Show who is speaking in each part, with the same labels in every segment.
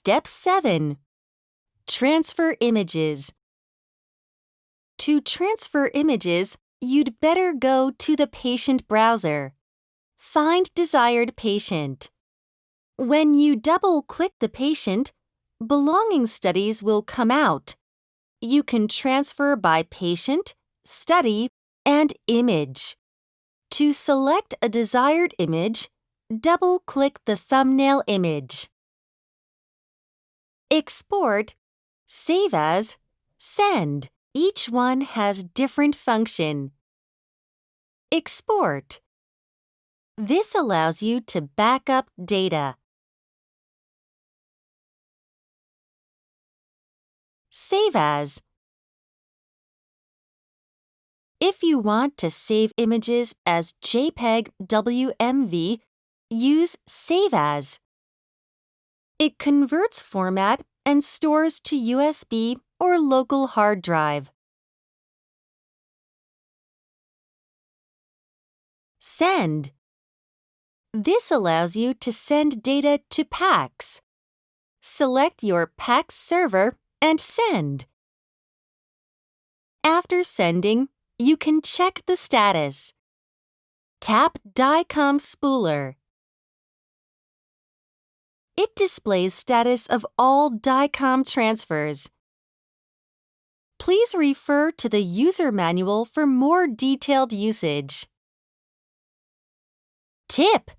Speaker 1: Step 7. Transfer images. To transfer images, you'd better go to the patient browser. Find desired patient. When you double-click the patient, belonging studies will come out. You can transfer by patient, study, and image. To select a desired image, double-click the thumbnail image. Export, save as, send. Each one has different function. Export. This allows you to back up data. Save as. If you want to save images as JPEG WMV, use Save As. It converts format and stores to USB or local hard drive. Send. This allows you to send data to PACS. Select your PACS server and send. After sending, you can check the status. Tap DICOM Spooler. It displays status of all DICOM transfers. Please refer to the user manual for more detailed usage. Tip: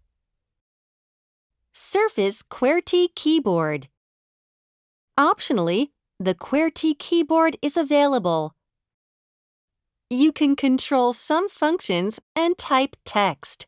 Speaker 1: Surface QWERTY keyboard. Optionally, the QWERTY keyboard is available. You can control some functions and type text.